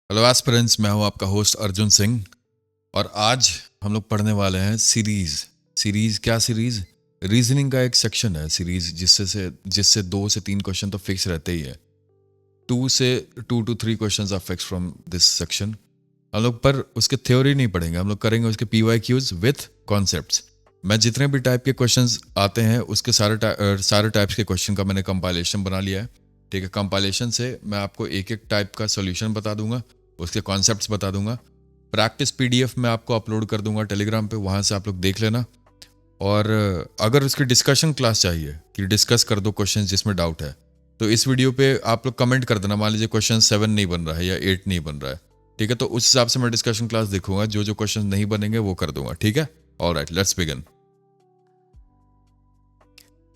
Hello aspirants, मैं हूं आपका होस्ट अर्जुन सिंह। और आज हम लोग पढ़ने वाले हैं सीरीज क्या सीरीज? रीजनिंग का एक सेक्शन है सीरीज, जिससे 2 से 3 क्वेश्चन तो फिक्स रहते ही है। 2 to 3 questions are fix from this section. हम लोग पर उसके थ्योरी नहीं पढ़ेंगे, हम लोग करेंगे उसके PYQs विथ कॉन्सेप्ट्स। मैं जितने भी टाइप के क्वेश्चंस आते हैं उसके सारे टाइप्स के क्वेश्चन का मैंने कंपाइलेशन बना लिया है। ठीक है, कंपाइलेशन से मैं आपको एक एक टाइप का सॉल्यूशन बता दूंगा, उसके कॉन्सेप्ट्स बता दूंगा। प्रैक्टिस PDF मैं आपको अपलोड कर दूंगा टेलीग्राम पे, वहाँ से आप लोग देख लेना। और अगर उसकी डिस्कशन क्लास चाहिए कि डिस्कस कर दो क्वेश्चन जिसमें डाउट है, तो इस वीडियो पे आप लोग कमेंट कर देना। मान लीजिए क्वेश्चन 7 नहीं बन रहा है या 8 नहीं बन रहा है, ठीक है, तो उस हिसाब से मैं डिस्कशन क्लास देखूंगा, जो जो क्वेश्चन नहीं बनेंगे वो कर दूंगा। ठीक है, ऑलराइट, लेट्स बिगिन।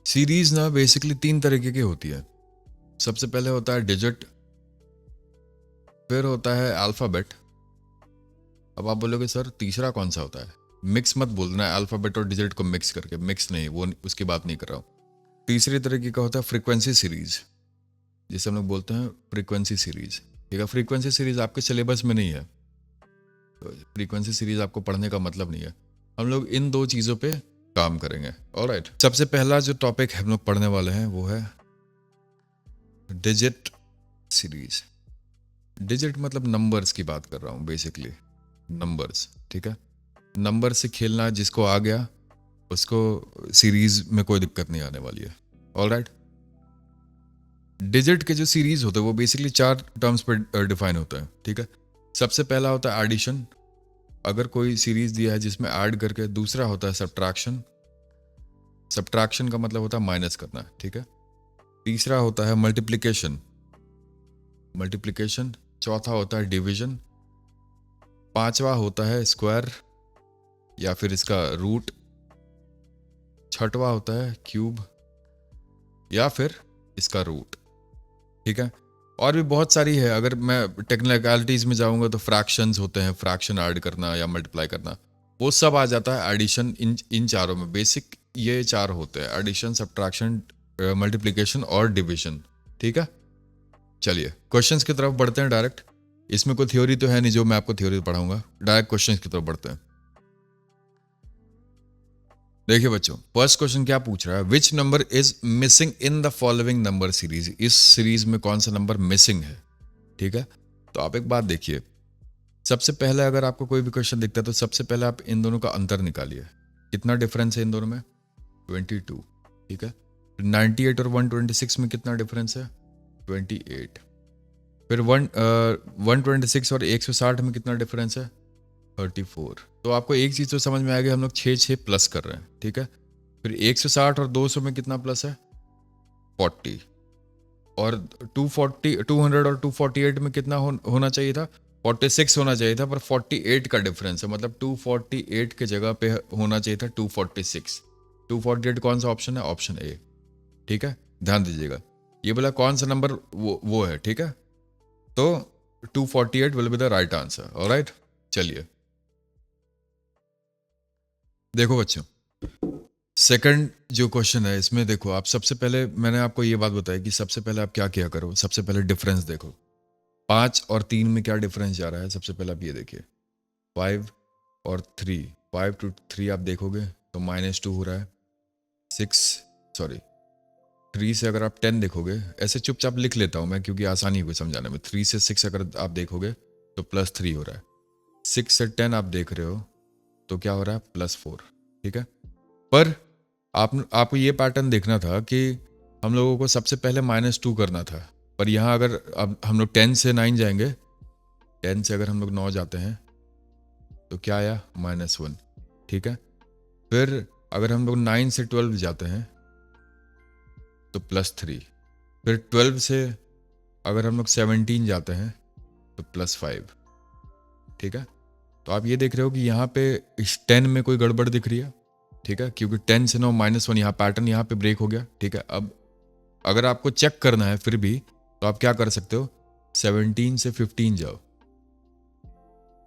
सीरीज ना बेसिकली 3 तरीके की होती है। सबसे पहले होता है डिजिट, फिर होता है अल्फाबेट। अब आप बोलोगे सर तीसरा कौन सा होता है? मिक्स मत बोलना है, अल्फाबेट और डिजिट को मिक्स करके, मिक्स नहीं, उसकी बात नहीं कर रहा हूँ। तीसरे तरीके का होता है फ्रीक्वेंसी सीरीज, जिसे हम लोग बोलते हैं फ्रीक्वेंसी सीरीज। ठीक है, फ्रीक्वेंसी सीरीज आपके सिलेबस में नहीं है, तो फ्रीक्वेंसी सीरीज आपको पढ़ने का मतलब नहीं है। हम लोग इन 2 चीज़ों पे काम करेंगे। ऑलराइट, सबसे पहला जो टॉपिक हम लोग पढ़ने वाले हैं वो है डिजिट सीरीज। डिजिट मतलब नंबर्स की बात कर रहा हूँ, बेसिकली नंबर्स। ठीक है, नंबर से खेलना जिसको आ गया उसको सीरीज में कोई दिक्कत नहीं आने वाली है। ऑलराइट, डिजिट के जो सीरीज होते हैं वो बेसिकली 4 टर्म्स पर डिफाइन होता है। ठीक है, सबसे पहला होता है एडिशन, अगर कोई सीरीज दिया है जिसमें ऐड करके। दूसरा होता है सब्ट्रैक्शन, सब्ट्रैक्शन का मतलब होता है माइनस करना। ठीक है, तीसरा होता है मल्टीप्लिकेशन, मल्टीप्लिकेशन। चौथा होता है डिवीजन। पांचवा होता है स्क्वायर या फिर इसका रूट। छठवा होता है क्यूब या फिर इसका रूट। ठीक है, और भी बहुत सारी है। अगर मैं टेक्निकलिटीज में जाऊंगा तो फ्रैक्शंस होते हैं, फ्रैक्शन ऐड करना या मल्टीप्लाई करना, वो सब आ जाता है एडिशन। इन चारों में बेसिक ये 4 होते हैं: एडिशन, सब्ट्रैक्शन, मल्टीप्लिकेशन और डिवीजन। ठीक है, चलिए क्वेश्चंस की तरफ बढ़ते हैं डायरेक्ट। इसमें कोई थ्योरी तो है नहीं जो मैं आपको थ्योरी पढ़ाऊंगा, डायरेक्ट क्वेश्चंस की तरफ बढ़ते हैं। देखिए बच्चों, फर्स्ट क्वेश्चन क्या पूछ रहा है? Which number is missing in the following number series? इस सीरीज में कौन सा नंबर मिसिंग है? ठीक है, तो आप एक बात देखिए, सबसे पहले अगर आपको कोई भी क्वेश्चन दिखता है तो सबसे पहले आप इन दोनों का अंतर निकालिए। कितना डिफरेंस है इन दोनों में? 22। ठीक है, 98 और 126 में कितना डिफरेंस है? 28। फिर 126 और 160 में कितना डिफरेंस है? 34। तो आपको एक चीज़ तो समझ में आ गई, हम लोग 6 प्लस कर रहे हैं। ठीक है, फिर 160 और 200 में कितना प्लस है? 40। और 200 और 248 में कितना होना चाहिए था? 46 होना चाहिए था, पर 48 का डिफरेंस है, मतलब 248 के जगह पे होना चाहिए था 246। 248 कौन सा ऑप्शन है? Option A. ठीक है, ध्यान दीजिएगा, ये बोला कौन सा नंबर वो है। ठीक है, तो 248 will be the right answer. Alright, चलिए देखो बच्चों, सेकंड जो क्वेश्चन है इसमें देखो, आप सबसे पहले मैंने आपको ये बात बताई कि सबसे पहले आप क्या किया करो, सबसे पहले डिफरेंस देखो। 5 और 3 में क्या डिफरेंस जा रहा है? सबसे पहले आप ये देखिए, 5 और 3, 5 to 3 आप देखोगे तो -2 हो रहा है। 6, सॉरी 3 से अगर आप 10 देखोगे, ऐसे चुपचाप लिख लेता हूं मैं क्योंकि आसानी हुई समझाने में। 3 से 6 अगर आप देखोगे तो +3 हो रहा है। 6 से 10 आप देख रहे हो तो क्या हो रहा है? +4। ठीक है, पर आपको ये पैटर्न देखना था कि हम लोगों को सबसे पहले -2 करना था, पर यहाँ अगर अब हम लोग 10 से 9 जाएंगे, 10 से अगर हम लोग 9 जाते हैं तो क्या आया? -1। ठीक है, फिर अगर हम लोग 9 से 12 जाते हैं तो +3। फिर 12 से अगर हम लोग 17 जाते हैं तो +5। ठीक है, तो आप ये देख रहे हो कि यहाँ पे इस 10 में कोई गड़बड़ दिख रही है। ठीक है, क्योंकि 10 से 9 -1, यहाँ पैटर्न यहाँ पे ब्रेक हो गया। ठीक है, अब अगर आपको चेक करना है फिर भी तो आप क्या कर सकते हो? 17 से 15 जाओ,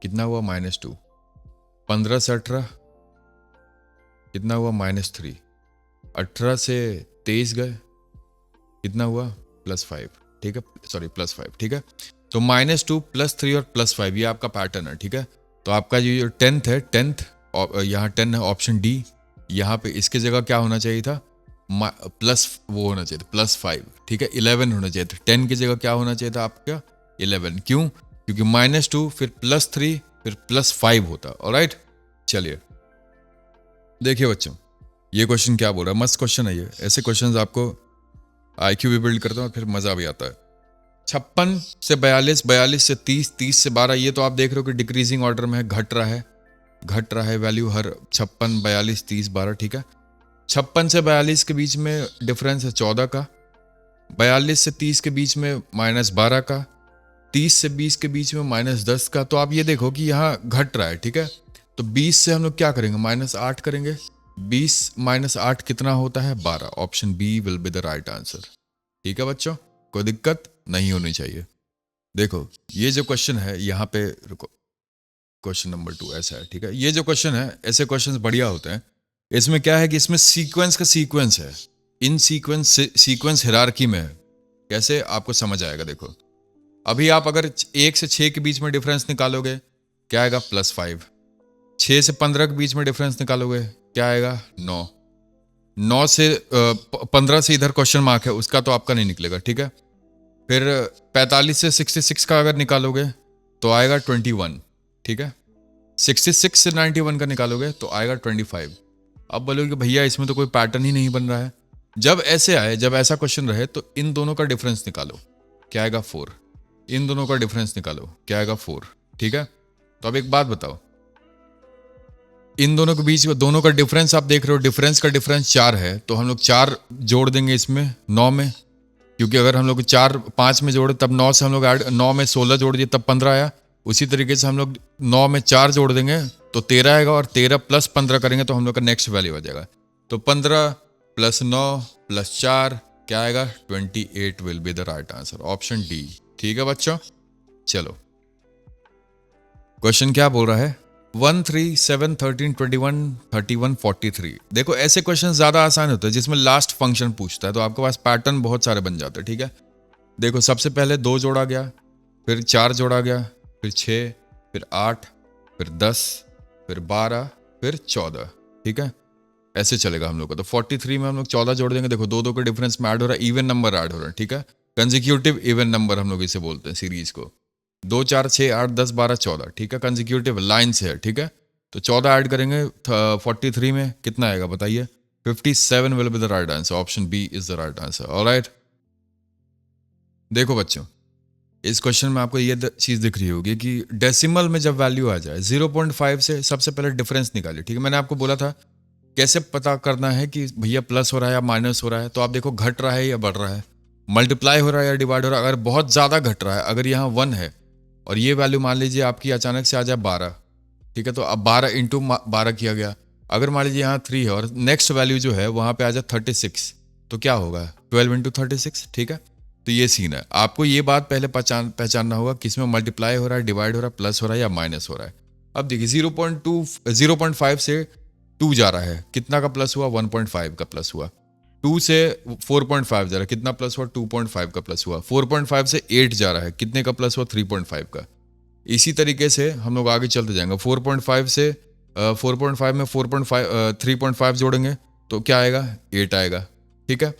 कितना हुआ? -2। 15 से 18 कितना हुआ? -3। 18 से 23 गए, कितना हुआ? +5। ठीक है, सॉरी +5। ठीक है, तो -2 +3 और +5 ये आपका पैटर्न है, ठीक है। तो आपका जो 10th है, 10th यहाँ 10 है, ऑप्शन डी। यहाँ पे इसकी जगह क्या होना चाहिए था, प्लस वो होना चाहिए था +5, ठीक है। 11 होना चाहिए था, 10 की जगह क्या होना चाहिए था आपका 11। क्यों? क्योंकि -2 फिर +3 फिर +5 होता। ऑलराइट, चलिए देखिए बच्चों, ये क्वेश्चन क्या बोल रहा है, मस्त क्वेश्चन है ये। ऐसे क्वेश्चंस आपको IQ भी बिल्ड करते हैं और फिर मजा भी आता है। 56 से 42, 42 से 30, 30 से 12, ये तो आप देख रहे हो कि डिक्रीजिंग ऑर्डर में है, घट रहा है वैल्यू हर 56, 42, 30, 12, ठीक है। 56 से 42 के बीच में डिफरेंस है 14 का, 42 से 30 के बीच में -12 का, 30 से 20 के बीच में -10 का। तो आप ये देखो कि यहाँ घट रहा है, ठीक है। तो 20 से हम लोग क्या करेंगे, -8 करेंगे। 20 -8 कितना होता है, 12। Option B will be the right answer, ठीक है बच्चों, कोई दिक्कत नहीं होनी चाहिए। देखो ये जो क्वेश्चन है यहाँ पे, रुको, क्वेश्चन नंबर 2 ऐसा है, ठीक है। ये जो क्वेश्चन है, ऐसे क्वेश्चंस बढ़िया होते हैं। इसमें क्या है कि इसमें सीक्वेंस का सीक्वेंस है, इन सीक्वेंस हिरार्की में है। कैसे आपको समझ आएगा, देखो अभी आप अगर 1 से 6 के बीच में डिफरेंस निकालोगे क्या आएगा, +5। 6 से 15 के बीच में डिफरेंस निकालोगे क्या आएगा, 9। 9 से 15 से इधर क्वेश्चन मार्क है, उसका तो आपका नहीं निकलेगा, ठीक है। फिर 45 से 66 का अगर निकालोगे तो आएगा 21, ठीक है। 66 से 91 का निकालोगे तो आएगा 25। अब बोलोगे भैया इसमें तो कोई पैटर्न ही नहीं बन रहा है। जब ऐसे आए, जब ऐसा क्वेश्चन रहे तो इन दोनों का डिफरेंस निकालो, क्या आएगा, 4। इन दोनों का डिफरेंस निकालो, क्या आएगा, 4, ठीक है। तो अब एक बात बताओ, इन दोनों के बीच में दोनों का डिफरेंस आप देख रहे हो, डिफरेंस का डिफरेंस 4 है, तो हम लोग 4 जोड़ देंगे इसमें 9 में, क्योंकि अगर हम लोग 4 5 में जोड़े तब 9 से हम लोग 9 में 16 जोड़ दिए तब 15 आया। उसी तरीके से हम लोग 9 में 4 जोड़ देंगे तो 13 आएगा, और 13 + 15 करेंगे तो हम लोग का नेक्स्ट वैल्यू आ जाएगा। तो 15 + 9 + 4 क्या आएगा, 28 will be the right answer, option D, ठीक है बच्चों। चलो क्वेश्चन क्या बोल रहा है, 1 3 7 13 21 31 43। देखो ऐसे क्वेश्चन ज्यादा आसान होते हैं जिसमें लास्ट फंक्शन पूछता है, तो आपके पास पैटर्न बहुत सारे बन जाते हैं, ठीक है। देखो सबसे पहले 2 जोड़ा गया, फिर 4 जोड़ा गया, फिर 6, फिर 8, फिर 10, फिर 12, फिर 14, ठीक है। ऐसे चलेगा हम लोग का। तो 43 में हम लोग 14 जोड़ देंगे, देखो 2 के डिफरेंस में ऐड हो रहा है, इवन नंबर ऐड हो रहा है, ठीक है। कंजिक्यूटिव इवन नंबर हम लोग इसे बोलते हैं सीरीज को। 2 4 6 8 10 12 14, ठीक है, कंजिक्यूटिव लाइन से है, ठीक है। तो 14 ऐड करेंगे 43 में कितना आएगा बताइए, 57 will be the right answer, option B is the right answer. Alright, देखो बच्चों इस क्वेश्चन में आपको ये चीज दिख रही होगी कि डेसिमल में जब वैल्यू आ जाए 0.5 से सबसे पहले डिफरेंस निकालिए, ठीक है। मैंने आपको बोला था कैसे पता करना है कि भैया प्लस हो रहा है या माइनस हो रहा है। तो आप देखो घट रहा है या बढ़ रहा है, मल्टीप्लाई हो रहा है या डिवाइड हो रहा है। अगर बहुत ज्यादा घट रहा है, अगर यहाँ 1 है और ये वैल्यू मान लीजिए आपकी अचानक से आ जाए 12, ठीक है, तो अब 12 इंटू 12 किया गया। अगर मान लीजिए यहाँ 3 है और नेक्स्ट वैल्यू जो है वहां पे आ जाए 36, तो क्या होगा, 12 इंटू 36, ठीक है। तो ये सीन है, आपको ये बात पहले पहचानना होगा किसमें मल्टीप्लाई हो रहा है, डिवाइड हो रहा है, प्लस हो रहा है या माइनस हो रहा है। अब देखिए 0.5 से 2 जा रहा है, कितना का प्लस हुआ, 1.5 का प्लस हुआ। 2 से 4.5 जा रहा है, कितना प्लस हुआ, 2.5 का प्लस हुआ। 4.5 से 8 जा रहा है, कितने का प्लस हुआ, 3.5 का। इसी तरीके से हम लोग आगे चलते जाएंगे। 4.5 से 4.5 में 3.5 जोड़ेंगे तो क्या आएगा, 8 आएगा, ठीक है।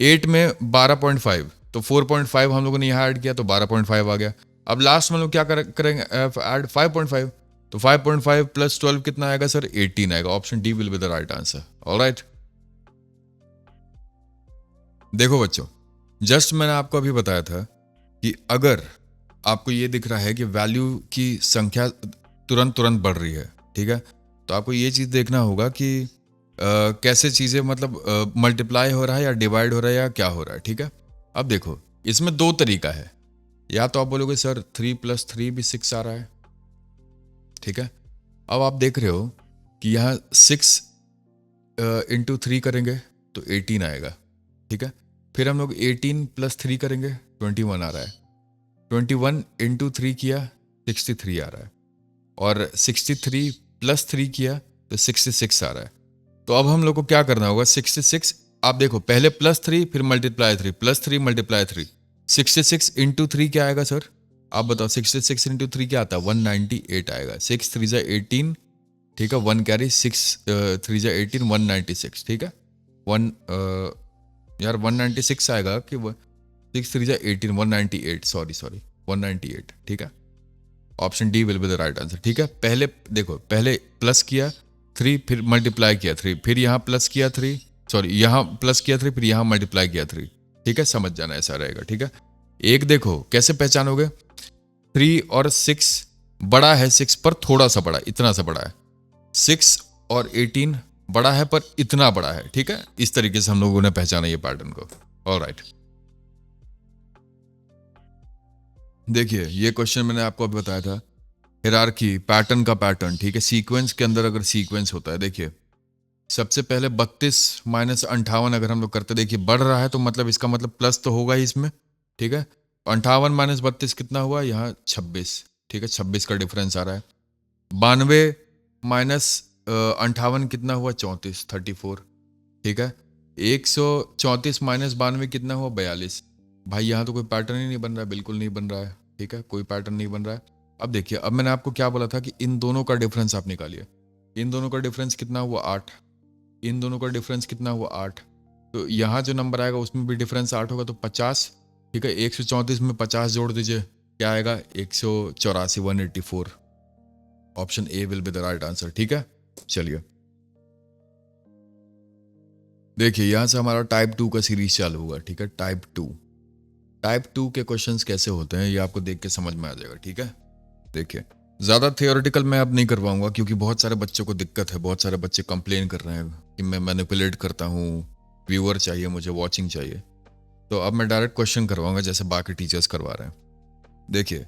8 में 12.5, तो 4.5 हम लोगों ने यहाँ ऐड किया तो 12.5 आ गया। अब लास्ट में हम लोग क्या करेंगे, ऐड 5.5, तो 5.5 + 12 कितना आएगा सर, 18 आएगा। Option D will be the right answer. Alright, देखो बच्चों जस्ट मैंने आपको अभी बताया था कि अगर आपको ये दिख रहा है कि वैल्यू की संख्या तुरंत बढ़ रही है, ठीक है, तो आपको ये चीज देखना होगा कि कैसे चीजें मतलब मल्टीप्लाई हो रहा है या डिवाइड हो रहा है या क्या हो रहा है, ठीक है। अब देखो इसमें 2 तरीका है, या तो आप बोलोगे सर 3 + 3 भी 6 आ रहा है, ठीक है। अब आप देख रहे हो कि यहाँ 6 इंटू 3 करेंगे तो 18 आएगा, ठीक है। फिर हम लोग 18 + 3 करेंगे, 21 आ रहा है। 21 इंटू 3 किया 63 आ रहा है, और 63 + 3 किया तो 66 आ रहा है। तो अब हम लोग को क्या करना होगा, 66 आप देखो पहले +3 फिर +3 +3 +3 × 3, 66 इंटू 3 क्या आएगा सर, आप बताओ 66 इंटू 3 क्या आता है, 198 आएगा। 6 3 जा 18, ठीक है, 1 कैरी, 6 3 जा 18, 196, ठीक है। वन यार 196 आएगा कि 6 3 जा 18, 198, सॉरी 198, ठीक है। Option D will be the right answer, ठीक है। पहले देखो, पहले प्लस किया 3, फिर मल्टीप्लाई किया 3, फिर यहाँ प्लस किया 3, सॉरी यहाँ प्लस किया 3, फिर यहाँ मल्टीप्लाई किया 3, ठीक है, समझ जाना ऐसा रहेगा, ठीक है। एक देखो कैसे पहचानोगे, 3 और 6 बड़ा है 6 पर थोड़ा सा बड़ा, इतना सा बड़ा है। 6 और 18 बड़ा है पर इतना बड़ा है, ठीक है। इस तरीके से हम लोगों ने पहचाना ये पैटर्न को। ऑलराइट, देखिए ये क्वेश्चन मैंने आपको अभी बताया था, हिरार्की पैटर्न का पैटर्न, ठीक है। सीक्वेंस के अंदर अगर सीक्वेंस होता है, देखिए सबसे पहले 32 माइनस 58 अगर हम लोग करते, देखिए बढ़ रहा है तो मतलब इसका मतलब प्लस तो होगा ही इसमें, ठीक है। 58 माइनस 32 कितना हुआ, यहाँ 26, ठीक है, 26 का डिफरेंस आ रहा है। 92 माइनस 58 कितना हुआ, 34, 34, ठीक है। 134 माइनस 92 कितना हुआ, 42। भाई यहाँ तो कोई पैटर्न ही नहीं बन रहा है, बिल्कुल नहीं बन रहा है, ठीक है, कोई पैटर्न नहीं बन रहा है। अब देखिए, अब मैंने आपको क्या बोला था कि इन दोनों का डिफरेंस आप निकालिए। इन दोनों का डिफरेंस कितना हुआ, 8। इन दोनों का डिफरेंस कितना हुआ, 8। तो यहाँ जो नंबर आएगा उसमें भी डिफरेंस 8 होगा, तो 50, ठीक है। 134 में 50 जोड़ दीजिए, क्या आएगा, 184, 184। Option A will be the right answer, ठीक है। चलिए देखिए, यहां से हमारा टाइप 2 का सीरीज चालू हुआ, ठीक है। टाइप 2 के क्वेश्चंस कैसे होते हैं ये आपको देख के समझ में आ जाएगा, ठीक है। देखिए, ज़्यादा थियोरेटिकल मैं अब नहीं कर पाऊंगा क्योंकि बहुत सारे बच्चों को दिक्कत है, बहुत सारे बच्चे कंप्लेन कर रहे हैं कि मैं मैनिपुलेट करता हूँ, व्यूअर चाहिए मुझे, वॉचिंग चाहिए। तो अब मैं डायरेक्ट क्वेश्चन करवाऊंगा जैसे बाकी टीचर्स करवा रहे हैं। देखिए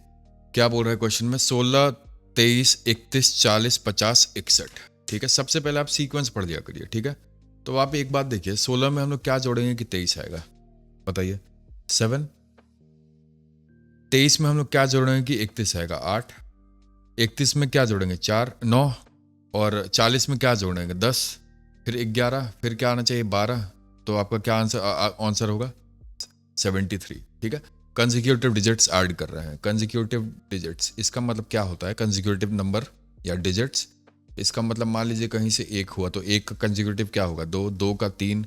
क्या बोल रहा है क्वेश्चन में, 16 23 31 40 50 61, ठीक है। सबसे पहले आप सीक्वेंस पढ़ दिया करिए, ठीक है। तो आप एक बात देखिए, 16 में हम लोग क्या जोड़ेंगे कि 23 आएगा, बताइए। 7, 23 में हम लोग क्या जोड़ेंगे कि 31 आएगा, 8। 31 में क्या जोड़ेंगे, 4 9, और 40 में क्या जोड़ेंगे, 10, फिर 11, फिर क्या आना चाहिए, 12। तो आपका क्या आंसर होगा, 73, ठीक है। कंजिक्यूटिव डिजिट्स ऐड कर रहे हैं, कंजिक्यूटिव डिजिट्स, इसका मतलब क्या होता है, कंजिक्यूटिव नंबर या डिजिट्स। इसका मतलब मान लीजिए कहीं से एक हुआ तो एक का कंजिक्यूटिव क्या होगा, 2, 2 का 3,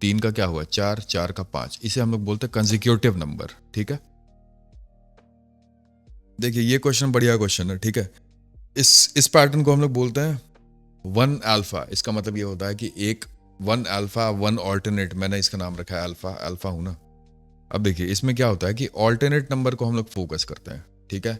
3 का क्या हुआ, 4, 4 का 5। इसे हम लोग बोलते हैं कंजिक्यूटिव नंबर, ठीक है। देखिए ये क्वेश्चन बढ़िया क्वेश्चन है, ठीक है। इस पैटर्न को हम लोग बोलते हैं 1 अल्फा। इसका मतलब ये होता है कि एक 1 अल्फा 1 ऑल्टरनेट, मैंने इसका नाम रखा है अल्फा, अल्फा हूं ना। अब देखिए इसमें क्या होता है कि ऑल्टरनेट नंबर को हम लोग फोकस करते हैं, ठीक है।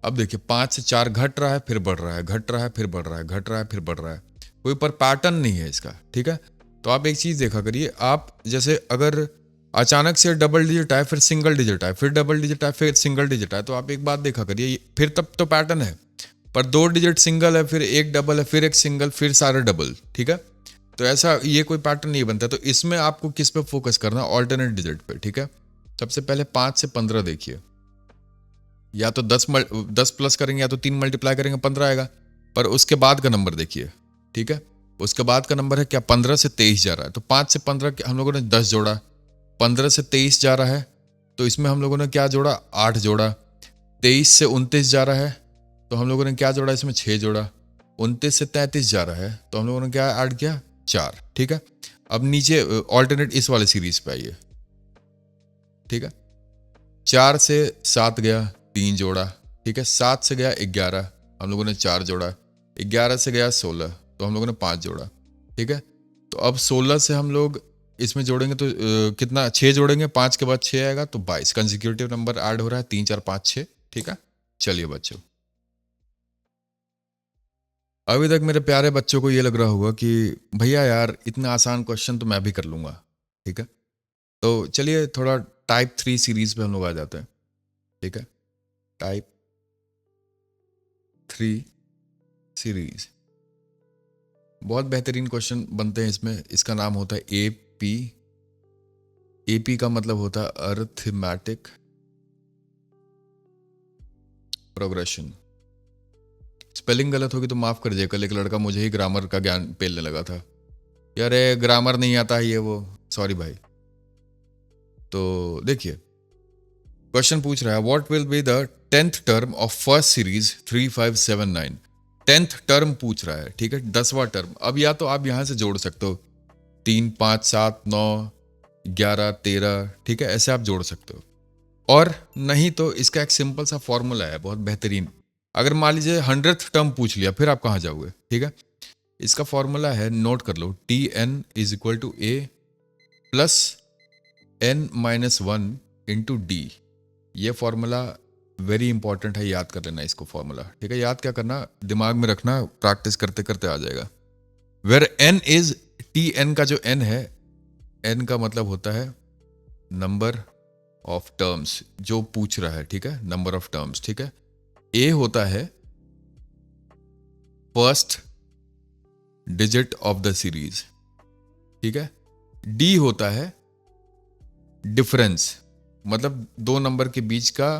अब देखिए 5 से 4 घट रहा है, फिर बढ़ रहा है, घट रहा है, फिर बढ़ रहा है, घट रहा है, फिर बढ़ रहा है, कोई पर पैटर्न नहीं है इसका, ठीक है। तो आप एक चीज देखा करिए, आप जैसे अगर अचानक से डबल डिजिट आए, फिर सिंगल डिजिट आए, फिर डबल डिजिट आए, फिर सिंगल डिजिट आए, तो आप एक बात देखा करिए, फिर तब तो पैटर्न है। पर 2 डिजिट सिंगल है, फिर एक डबल है, फिर एक सिंगल, फिर सारे डबल, ठीक है। तो ऐसा ये कोई पैटर्न नहीं बनता। तो इसमें आपको किस पे फोकस करना, ऑल्टरनेट डिजिट पे, ठीक है। सबसे पहले 5 से 15 देखिए, या तो 10 प्लस करेंगे, या तो 3 मल्टीप्लाई करेंगे, 15 आएगा। पर उसके बाद का नंबर देखिए, ठीक है। उसके बाद का नंबर है क्या, 15 से 23 जा रहा है। तो 5 से 15 हम लोगों ने 10 जोड़ा, 15 से 23 जा रहा है, तो इसमें हम लोगों ने क्या जोड़ा, 8 जोड़ा। 23 से 29 जा रहा है, तो हम लोगों ने क्या जोड़ा, इसमें 6 जोड़ा। 29 से 33 जा रहा है, तो हम लोगों ने क्या ऐड किया, 4, ठीक है। अब नीचे ऑल्टरनेट इस वाले सीरीज पे आइए, ठीक है। 4 से 7 गया, 3 जोड़ा, ठीक है। 7 से गया 11, हम लोगों ने 4 जोड़ा। 11 से गया 16, तो हम लोगों ने 5 जोड़ा, ठीक है। तो अब 16 से हम लोग इसमें जोड़ेंगे तो कितना, 6 जोड़ेंगे, 5 के बाद 6 आएगा, तो 22 कंसेक्यूटिव नंबर ऐड हो रहा है, 3 4 5 6, ठीक है। चलिए बच्चों, अभी तक मेरे प्यारे बच्चों को ये लग रहा होगा कि भैया यार इतना आसान क्वेश्चन तो मैं भी कर लूंगा, ठीक है। तो चलिए थोड़ा टाइप 3 सीरीज पे हम लोग आ जाते हैं, ठीक है। टाइप 3 सीरीज, बहुत बेहतरीन क्वेश्चन बनते हैं इसमें। इसका नाम होता है एपी। एपी का मतलब होता है अरिथमेटिक प्रोग्रेशन। स्पेलिंग गलत होगी तो माफ कर दीजिए, कल एक लड़का मुझे ही ग्रामर का ज्ञान पेलने लगा था, यार ग्रामर नहीं आता है ये वो, सॉरी भाई। तो देखिए क्वेश्चन पूछ रहा है, what will be the 10th term of first series 3579। 10th term पूछ रहा है, ठीक है, 10वां टर्म। अब या तो आप यहां से जोड़ सकते हो 3, 5, 7, 9, 11, 13, ठीक है, ऐसे आप जोड़ सकते हो। और नहीं तो इसका एक सिंपल सा फॉर्मूला है, बहुत बेहतरीन। अगर मान लीजिए 100th टर्म पूछ लिया, फिर आप कहाँ जाओगे, ठीक है। इसका फॉर्मूला है, नोट कर लो, Tn is equal to A plus n-1 into D. ये फॉर्मूला वेरी इंपॉर्टेंट है, याद कर लेना इसको फॉर्मूला, ठीक है। याद क्या करना, दिमाग में रखना, प्रैक्टिस करते करते आ जाएगा। वेयर n इज, Tn का जो n है, n का मतलब होता है नंबर ऑफ टर्म्स जो पूछ रहा है, ठीक है, नंबर ऑफ टर्म्स, ठीक है। a होता है first digit of the series, ठीक है। d होता है डिफरेंस, मतलब दो नंबर के बीच का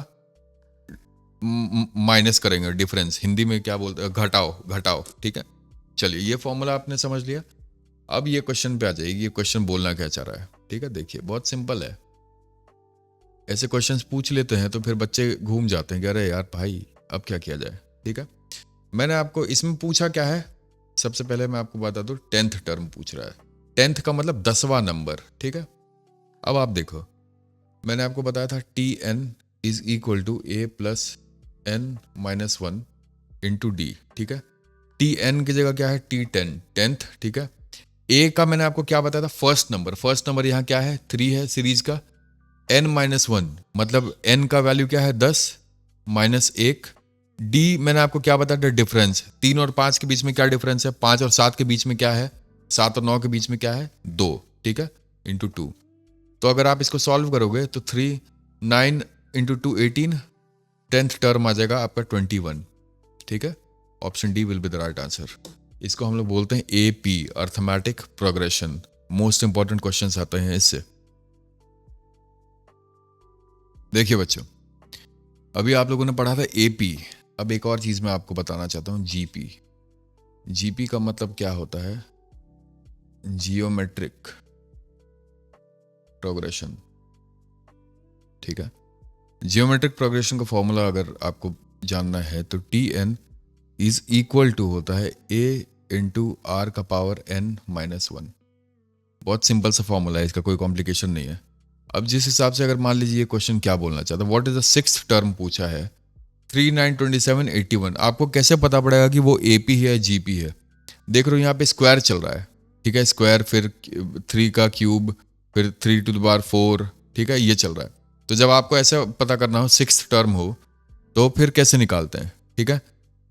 माइनस करेंगे, डिफरेंस हिंदी में क्या बोलते हैं, घटाओ, ठीक है। चलिए, ये फॉर्मूला आपने समझ लिया। अब ये क्वेश्चन पे आ जाएगी, ये क्वेश्चन बोलना क्या चाह रहा है, ठीक है। देखिए, बहुत सिंपल है। ऐसे क्वेश्चंस पूछ लेते हैं तो फिर बच्चे घूम जाते हैं कि अरे यार भाई, अब क्या किया जाए, ठीक है। मैंने आपको इसमें पूछा क्या है, सबसे पहले मैं आपको बता दूं, 10th टर्म पूछ रहा है। 10th का मतलब 10वां नंबर, ठीक है। अब आप देखो, मैंने आपको बताया था Tn is equal to A plus n-1 into D, ठीक है। Tn की जगह क्या है, T10, 10th, ठीक है। ए का मैंने आपको क्या बताया था, फर्स्ट नंबर यहाँ क्या है, 3 है सीरीज का। n-1 मतलब n का वैल्यू क्या है, 10 माइनस 1। डी मैंने आपको क्या बताया था, डिफरेंस। 3 और 5 के बीच में क्या डिफरेंस है, 5 और 7 के बीच में क्या है, 7 और 9 के बीच में क्या है, 2, ठीक है, इंटू 2। तो अगर आप इसको सॉल्व करोगे तो 3, 9 इंटू 2, 18, 10th टर्म आ जाएगा आपका 21, ठीक है। Option D will be the right answer. इसको हम लोग बोलते हैं AP, arithmetic progression. Most important questions आते हैं इससे। देखिए बच्चों, अभी आप लोगों ने पढ़ा था AP, अब एक और चीज मैं आपको बताना चाहता हूं, GP। GP का मतलब क्या होता है, जियोमेट्रिक प्रोग्रेशन, ठीक है। जियोमेट्रिक प्रोग्रेशन का फॉर्मूला अगर आपको जानना है तो Tn इज इक्वल टू होता है a इंटू आर का पावर n-1। बहुत सिंपल सा फॉर्मूला है, इसका कोई कॉम्प्लिकेशन नहीं है। अब जिस हिसाब से, अगर मान लीजिए ये क्वेश्चन क्या बोलना चाहता है, what is the 6th term पूछा है, 3, 9, 27, 81। आपको कैसे पता पड़ेगा कि वो AP है या GP है। देख रहे हो यहाँ पे स्क्वायर चल रहा है, ठीक है, स्क्वायर, फिर 3 का क्यूब, फिर 3 टू द पावर 4, ठीक है, ये चल रहा है। तो जब आपको ऐसे पता करना हो, 6th टर्म हो, तो फिर कैसे निकालते हैं, ठीक है।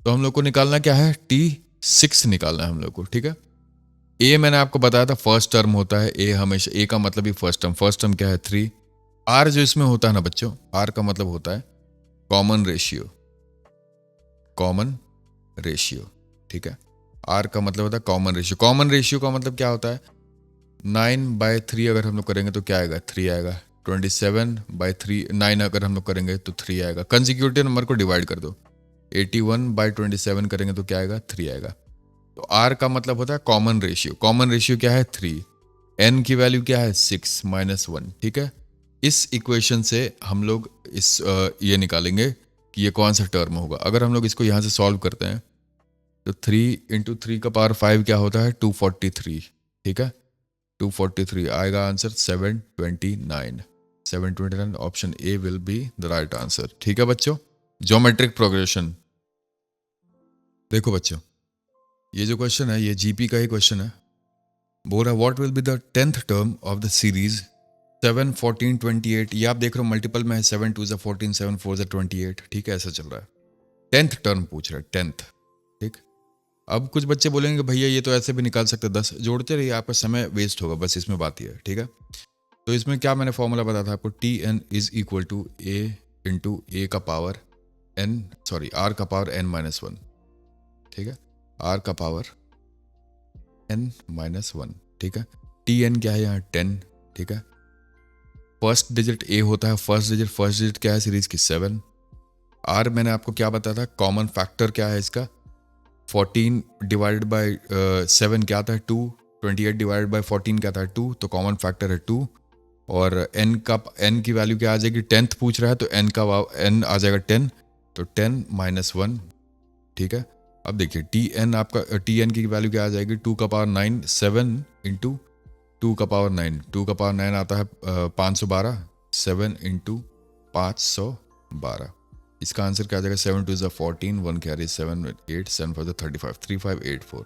तो हम लोग को निकालना क्या है, T6 निकालना है हम लोग को, ठीक है। ए मैंने आपको बताया था फर्स्ट टर्म होता है, ए हमेशा, ए का मतलब ही फर्स्ट टर्म। फर्स्ट टर्म क्या है, 3। आर जो इसमें होता है ना बच्चों, आर का मतलब होता है कॉमन रेशियो, कॉमन रेशियो, ठीक है। आर का मतलब होता है कॉमन रेशियो। कॉमन रेशियो का मतलब क्या होता है, 9/3 अगर हम लोग करेंगे तो क्या आएगा, 3 आएगा। 27/3, 9 अगर हम लोग करेंगे तो 3 आएगा। कंसेक्यूटिव नंबर को डिवाइड कर दो, 81/27 करेंगे तो क्या आएगा, 3 आएगा। तो आर का मतलब होता है कॉमन रेशियो। कॉमन रेशियो क्या है, 3। एन की वैल्यू क्या है, 6-1, ठीक है। इस इक्वेशन से हम लोग ये निकालेंगे कि ये कौन सा टर्म होगा। अगर हम लोग इसको यहाँ से सॉल्व करते हैं तो 3 इंटू 3 का पावर 5 क्या होता है, 243, ठीक है। 243 आएगा answer, 729। 729 option A will be the right answer, ठीक है बच्चों। Geometric progression. देखो बच्चों, ये जो क्वेश्चन है ये GP का ही क्वेश्चन है। बोल रहा है what will be the 10th term of the series 7, 14, 28। ये आप देख रहे हो मल्टीपल में है, 7 2 14, 7 4 28, ठीक है, ऐसा चल रहा है। 10th टर्म पूछ रहा है, 10th, ठीक। अब कुछ बच्चे बोलेंगे भैया ये तो ऐसे भी निकाल सकते, 10 जोड़ते रहिए, आपका समय वेस्ट होगा, बस इसमें बात ही है, ठीक है। तो इसमें क्या मैंने फॉर्मूला बताया था आपको, Tn is equal to a into a का पावर आर का पावर n-1, ठीक है, आर का पावर n-1, ठीक है। Tn क्या है यहाँ, 10, ठीक है। फर्स्ट डिजिट ए होता है, फर्स्ट डिजिट क्या है सीरीज की, 7। आर मैंने आपको क्या बताया था, कॉमन फैक्टर क्या है इसका, 14 डिवाइडेड बाय 7 क्या आता है, 2। 28 डिवाइडेड बाय 14 क्या आता है, 2। तो कॉमन फैक्टर है 2। और n की वैल्यू क्या आ जाएगी, 10th पूछ रहा है तो n आ जाएगा 10। तो 10 माइनस 1, ठीक है। अब देखिए टी एन, आपका टी एन की वैल्यू क्या आ जाएगी, 2 का पावर 9, 7 इंटू 2 का पावर 9, 2 का पावर 9 आता है 512, 7 इंटू 512। इसका आंसर क्या आ जाएगा, 7 2 ज़ा 14, 1 कैरी 7 8 7 4 35, 3584,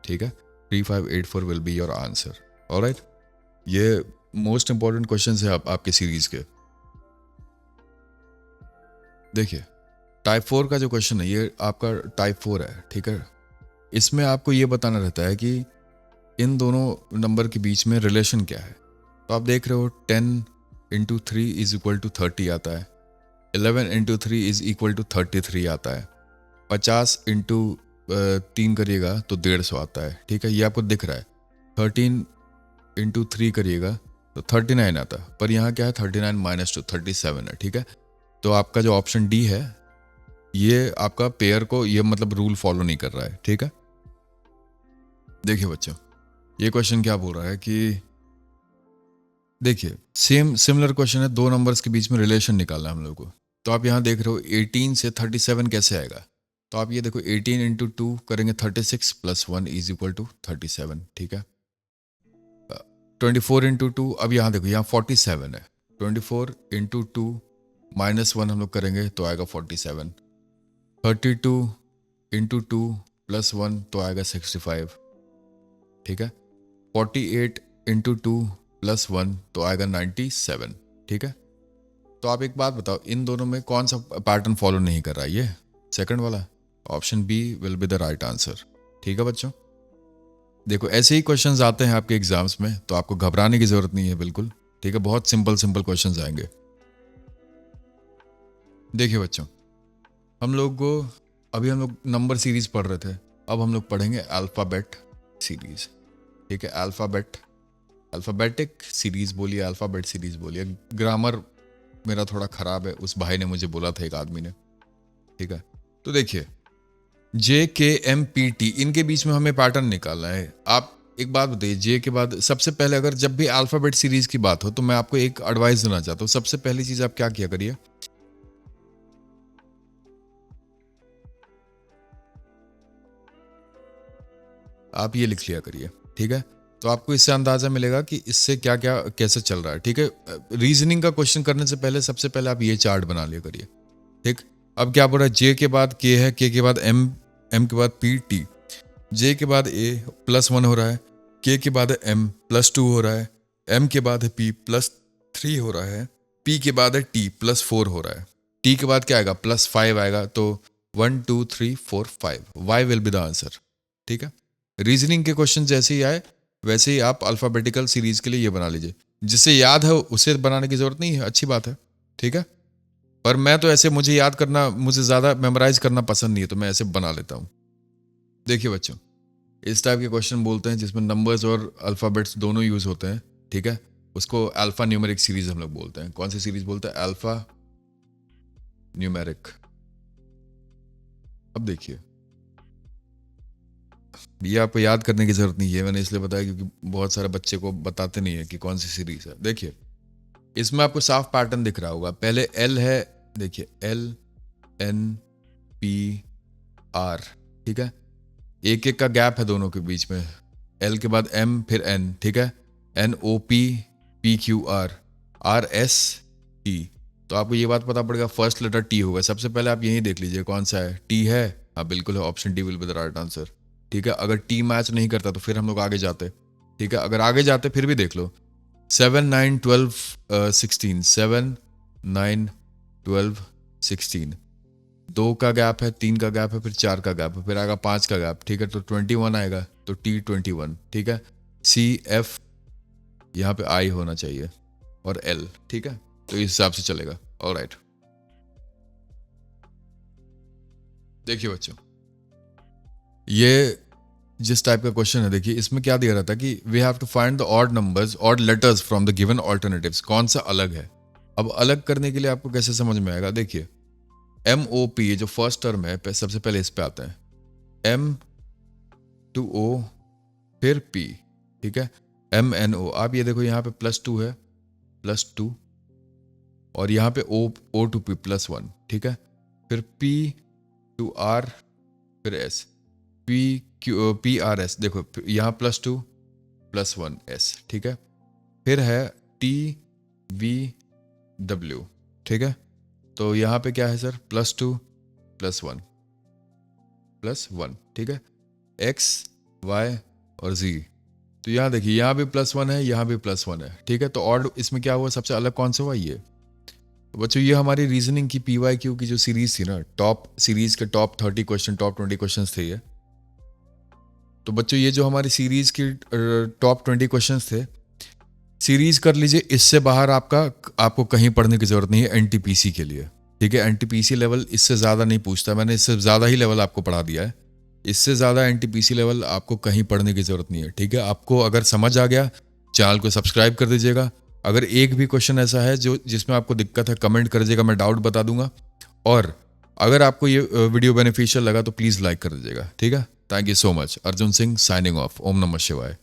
ठीक है। 3584 will be your answer. Alright, ये मोस्ट इंपॉर्टेंट क्वेश्चन है आपके सीरीज के। देखिए टाइप 4 का जो क्वेश्चन है ये आपका टाइप 4 है, ठीक है। इसमें आपको ये बताना रहता है कि इन दोनों नंबर के बीच में रिलेशन क्या है। तो आप देख रहे हो 10 इंटू 3 इज इक्वल टू 30 आता है, 11 इंटू 3 इज इक्वल टू 33 आता है, 50 इंटू 3 करिएगा तो 150 आता है, ठीक है। ये आपको दिख रहा है। 13 इंटू 3 करिएगा तो 39 आता है, पर यहाँ क्या है 39 माइनस 2 37 है, ठीक है। तो आपका जो ऑप्शन डी है ये आपका पेयर को, ये मतलब रूल फॉलो नहीं कर रहा है, ठीक है। देखिए बच्चों, ये क्वेश्चन क्या बोल रहा है कि देखिए सिमिलर क्वेश्चन है, दो नंबर्स के बीच में रिलेशन निकालना है हम लोग को। तो आप यहाँ देख रहे हो 18 से 37 कैसे आएगा। तो आप ये देखो 18 इंटू 2 करेंगे 36 प्लस 1 इज इक्वल टू 37, ठीक है। 24 इंटू 2, अब यहाँ देखो यहाँ 47 है, 24 इंटू 2 माइनस 1 हम लोग करेंगे तो आएगा 47। 32 इंटू 2 प्लस 1 तो आएगा 65, ठीक है। 48 इंटू 2 प्लस 1 तो आएगा 97, ठीक है। तो आप एक बात बताओ, इन दोनों में कौन सा पैटर्न फॉलो नहीं कर रहा है, ये सेकंड वाला। Option B will be the right answer, ठीक है बच्चों। देखो ऐसे ही क्वेश्चंस आते हैं आपके एग्जाम्स में, तो आपको घबराने की जरूरत नहीं है बिल्कुल, ठीक है। बहुत सिंपल सिंपल क्वेश्चंस आएंगे। देखिए बच्चों, हम लोग को अभी हम लोग नंबर सीरीज पढ़ रहे थे, अब हम लोग पढ़ेंगे अल्फाबेट सीरीज, ठीक है। अल्फाबेटिक सीरीज बोलिए, अल्फाबेट सीरीज बोलिए। ग्रामर मेरा थोड़ा खराब है, उस भाई ने मुझे बोला था, एक आदमी ने, ठीक है। तो देखिए JKMPT, इनके बीच में हमें पैटर्न निकालना है। आप एक बात बताइए, जे के बाद सबसे पहले अगर जब भी अल्फाबेट सीरीज की बात हो तो मैं आपको एक एडवाइस देना चाहता हूँ। सबसे पहली चीज आप क्या किया करिए, आप ये लिख लिया करिए, ठीक है। तो आपको इससे अंदाजा मिलेगा कि इससे क्या क्या कैसे चल रहा है, ठीक है। रीजनिंग का क्वेश्चन करने से पहले सबसे पहले आप ये चार्ट बना लिया करिए, ठीक। अब क्या बोल रहा है, जे के बाद के है, के बाद एम, एम के बाद पी टी, जे के बाद ए +1 हो रहा है, के बाद है एम +2 हो रहा है, एम के बाद है पी +3 हो रहा है, पी के बाद है टी +4 हो रहा है, टी के बाद क्या आएगा +5 आएगा। तो 1 2 3 4 5, Y will be the answer, ठीक है। रीजनिंग के क्वेश्चन जैसे ही आए वैसे ही आप अल्फाबेटिकल सीरीज के लिए ये बना लीजिए। जिसे याद है उसे बनाने की जरूरत नहीं है, अच्छी बात है, ठीक है। पर मैं तो ऐसे, मुझे याद करना, मुझे ज्यादा मेमोराइज करना पसंद नहीं है, तो मैं ऐसे बना लेता हूं। देखिए बच्चों, इस टाइप के क्वेश्चन बोलते हैं जिसमें नंबर्स और अल्फाबेट्स दोनों यूज होते हैं, ठीक है। उसको अल्फा न्यूमेरिक सीरीज हम लोग बोलते हैं। कौन सी सीरीज बोलते हैं, अल्फा न्यूमेरिक। अब देखिए, ये आपको याद करने की जरूरत नहीं है, मैंने इसलिए बताया क्योंकि बहुत सारे बच्चे को बताते नहीं है कि कौन सी सीरीज है। देखिए इसमें आपको साफ पैटर्न दिख रहा होगा। पहले एल है, देखिए LNPR, ठीक है। एक एक का गैप है दोनों के बीच में। एल के बाद एम फिर एन, ठीक है। NOPPQRRST। तो आपको ये बात पता पड़ेगा फर्स्ट लेटर टी होगा। सबसे पहले आप यही देख लीजिए कौन सा है, टी है, हाँ बिल्कुल है, option D will be the right answer, ठीक है। अगर टी मैच नहीं करता तो फिर हम लोग आगे जाते, ठीक है। अगर आगे जाते फिर भी देख लो, 7 9 12 16, 7 9 12 16, 2 का गैप है, 3 का गैप है, फिर 4 का गैप है, फिर आएगा 5 का गैप, ठीक है। तो 21 आएगा, तो T21, ठीक है। CF यहाँ पे I होना चाहिए और L, ठीक है। तो इस हिसाब से चलेगा। ऑलराइट, देखिए बच्चों, ये जिस टाइप का क्वेश्चन है, देखिए इसमें क्या दिया रहता है कि we have to find the odd numbers, odd letters from the given alternatives. कौन सा अलग है। अब अलग करने के लिए आपको कैसे समझ में आएगा, देखिए MOP, ये जो फर्स्ट टर्म है सबसे पहले इस पे आता है, M to O फिर P, ठीक है। MNO, आप ये देखो यहाँ पे +2 है, +2, और यहाँ पे O to P +1, ठीक है। फिर P to R, फिर S, PRS, देखो यहाँ +2 +1 S, ठीक है। फिर है TVW, ठीक है। तो यहाँ पे क्या है सर, +2 +1 +1, ठीक है। X, Y और Z, तो यहाँ देखिए यहाँ भी +1 है, यहाँ भी +1 है, ठीक है। तो और इसमें क्या हुआ, सबसे अलग कौन सा हुआ, ये। तो बच्चों ये हमारी रीजनिंग की PYQ की जो सीरीज थी ना, टॉप सीरीज के टॉप 30 क्वेश्चन, टॉप 20 क्वेश्चन थे ये। तो बच्चों ये जो हमारी सीरीज की टॉप 20 क्वेश्चन थे, सीरीज कर लीजिए। इससे बाहर आपको कहीं पढ़ने की जरूरत नहीं है NTPC के लिए, ठीक है। NTPC लेवल इससे ज़्यादा नहीं पूछता, मैंने इससे ज़्यादा ही लेवल आपको पढ़ा दिया है। इससे ज़्यादा NTPC लेवल आपको कहीं पढ़ने की ज़रूरत नहीं है, ठीक है। आपको अगर समझ आ गया, चैनल को सब्सक्राइब कर दीजिएगा। अगर एक भी क्वेश्चन ऐसा है जिसमें आपको दिक्कत है, कमेंट कर दीजिएगा, मैं डाउट बता दूंगा। और अगर आपको ये वीडियो बेनिफिशियल लगा तो प्लीज़ लाइक कर दीजिएगा, ठीक है। Thank you so much. Arjun Singh signing off. ओम नमः शिवाय।